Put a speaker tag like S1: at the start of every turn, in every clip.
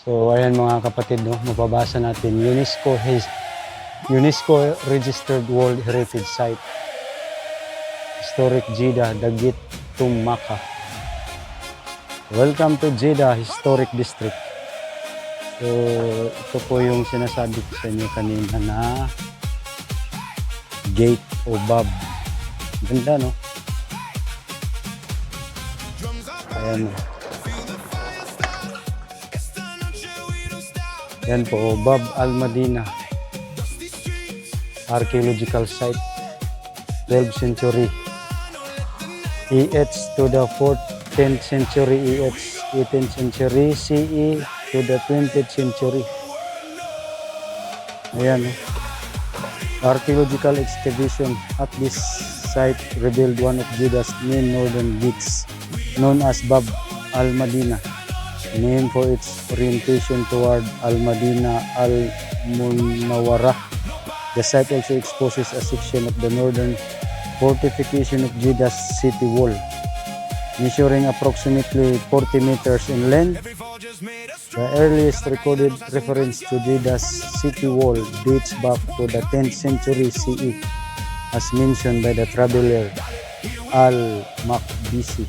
S1: So ayan mga kapatid, no, mababasa natin UNESCO Registered World Heritage Site, Historic Jeddah, Dagit Tumaka. Welcome to Jeddah Historic District. So ito po yung sinasabi ko sa inyo kanina na gate o bab. Ganda, no? Ayan. Yan po, Bab al-Madina Archaeological Site, 12th century EH to the 10th century EH, 18th century CE to the 20th century. Ayan. Archaeological excavation at this site revealed one of Jeddah's main northern gates, known as Bab al-Madina, named for its orientation toward Al-Madina Al-Munawwarah. The site also exposes a section of the northern fortification of Jeddah's city wall, measuring approximately 40 meters in length. The earliest recorded reference to Jeddah's city wall dates back to the 10th century CE, as mentioned by the traveler Al-Maqdisi.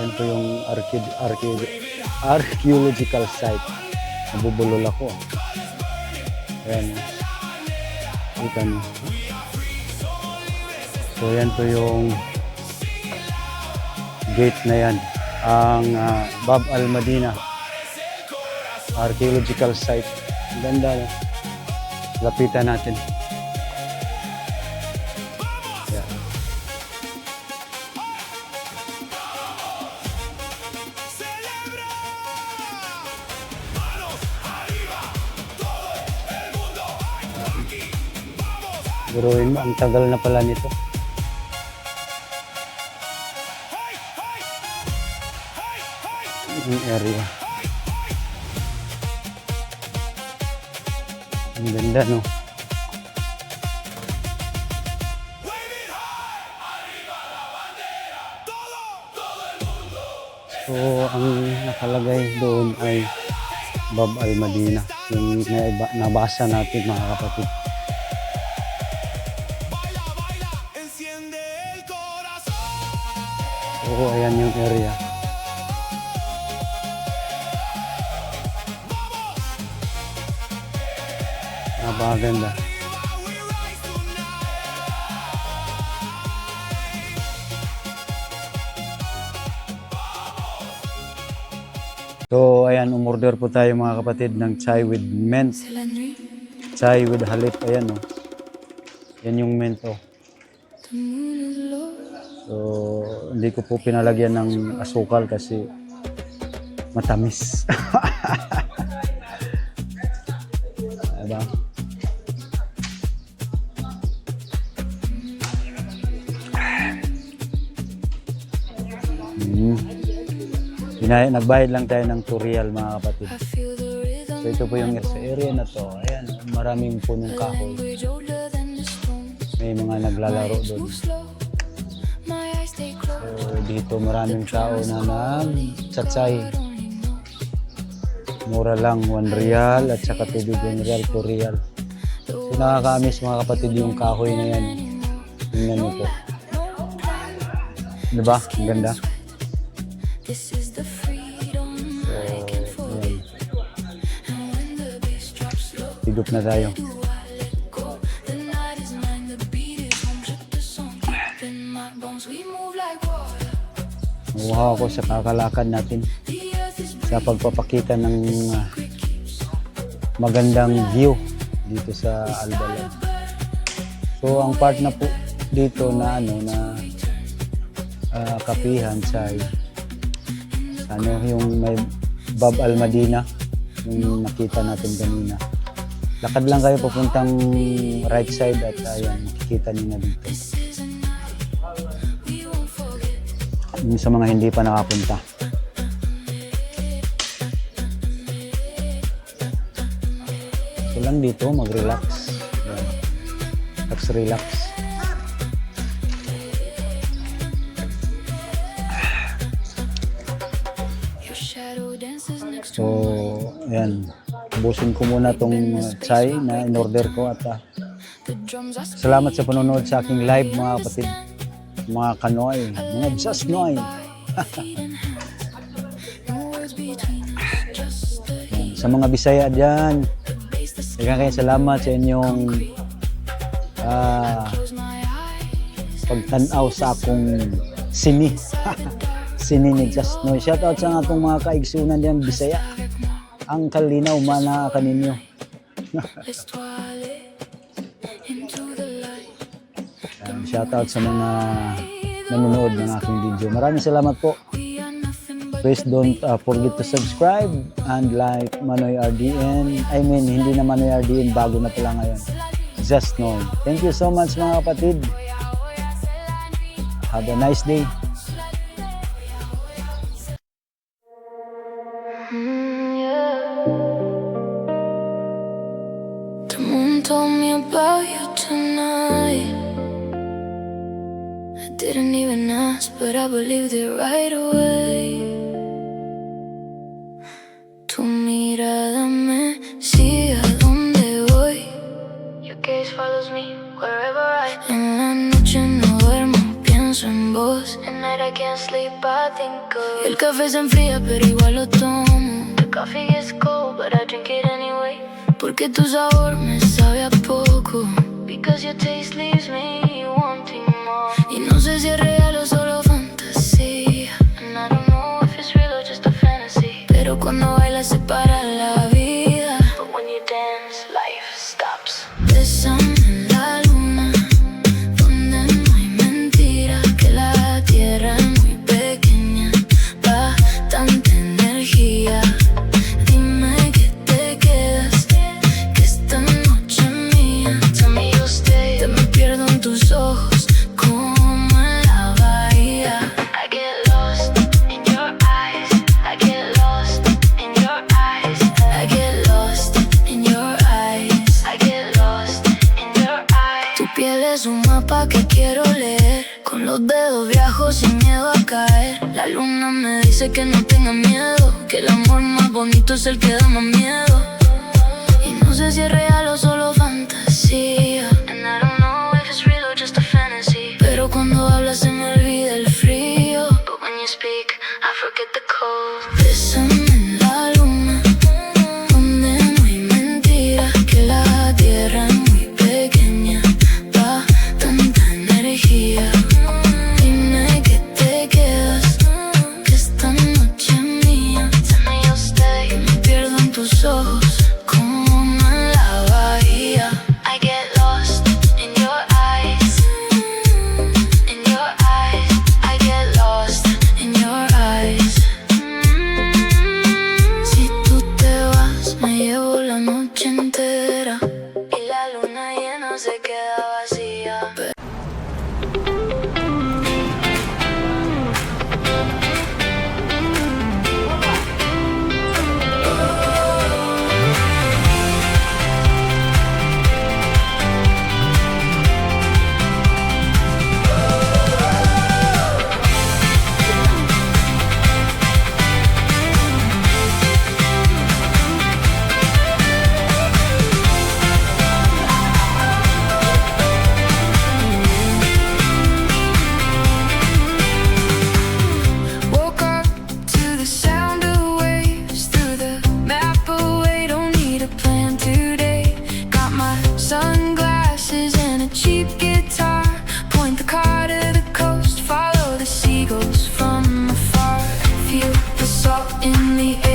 S1: Yan po yung archaeological site. Nabubulol ako. Ayan. Kita nyo. So yan po yung gate na yan. Ang Bab al-Madina Archaeological Site. Ang ganda, no? Lapitan natin. Yan. Guruin mo, ang tagal na pala nito. Yung area. Ang ganda, no? So, ang nakalagay doon ay Bab al-Madina. Yung nabasa natin, mga kapatid. Oo, ayan yung area. Napakaganda. So, ayan, umorder po tayo mga kapatid ng chai with mint. Chai with halip, ayan, oh. Yan yung mint, oh. So, hindi ko po pinalagyan ng asukal kasi matamis. Diba? Nagbayad lang tayo ng 2 real mga kapatid. So, ito po yung area na to. Ayan, maraming punong kahoy. May mga naglalaro doon. Dito maraming tao na nagsatsay. Mura lang, 1 real at saka tubig 1 real, 2 real. So nakakaamis mga kapatid yung kahoy na yan. Tingnan nyo po. Diba? Ang ganda. So, ayan. Higop na tayo. Nakuha ako sa kakalakad natin sa pagpapakita ng magandang view dito sa Albalad. So ang part na po dito na kapihan sa yung may Bab al-Madina yung nakita natin kanina. Lakad lang kayo papuntang right side at ayan, makikita niyo na dito. Yung sa mga hindi pa nakapunta. So lang dito, mag-relax. Relax. So, ayan. Ubusin ko muna tong chai na in-order ko at salamat sa panonood sa aking live mga kapatid, mga kanoy, mga just noy. Sa mga Bisaya dyan, kaya salamat sa inyong pagtanaw sa akong sini. Sini ni Just Noy. Shoutout sa atong mga kaigsunan dyan Bisaya. Ang kalinaw mana kaninyo. Shoutout sa mga nanonood ng aking video. Maraming salamat po. Please don't forget to subscribe and like Manoy RDN. I mean, hindi na Manoy RDN, bago na pala ngayon. Just Noy. Thank you so much mga kapatid. Have a nice day.
S2: The moon told me about you tonight. I didn't even ask, but I believed it right away. Tu mirada me sigue a donde voy. Your gaze follows me wherever I am. En la noche no duermo, pienso en vos. At night I can't sleep, I think of. El café se enfría, pero igual lo tomo. The coffee gets cold, but I drink it anyway. Porque tu sabor me sabe a poco. Because your taste leaves me wanting more. Y no sé si es real o solo fantasía. And I don't know if it's real or just a fantasy. Pero cuando bailas se para la vida. But when you dance, life stops. Bésame en la luna, donde no hay mentira. Que la tierra es muy pequeña, pa' tanta energía. Dime que te quedas, que esta noche es mía. Tell me you'll stay. Te me pierdo en tus ojos, como en la bahía. I get lost in your eyes. I get lost in your eyes. I get lost in your eyes. I get lost in your eyes. Tu piel es un mapa que quiero leer. Con los dedos viajo sin miedo a caer. La luna me dice que no tenga miedo, que el amor más bonito es el que da más miedo. Y no sé si es real o solo fantasía. And I don't know if it's real or just a fantasy. Pero cuando hablas se me olvida el frío. But when you speak, I forget the cold. Bésame en la luna, donde no hay mentira. Que la tierra es muy pequeña, pa' tanta energía. Dime que te quedas, que esta noche es mía. Tell me you'll stay. Que me pierdo en tus ojos, como en la bahía. I get lost in your eyes. In your eyes. I get lost in your eyes. Si tú te vas, me llevo la noche entera. Y la luna llena se queda vacía. Woke up to the sound of waves through the map away. Don't need a plan today. Got my sunglasses and a cheap guitar. Point the car to the coast, follow the seagulls from afar. Feel the salt in the air.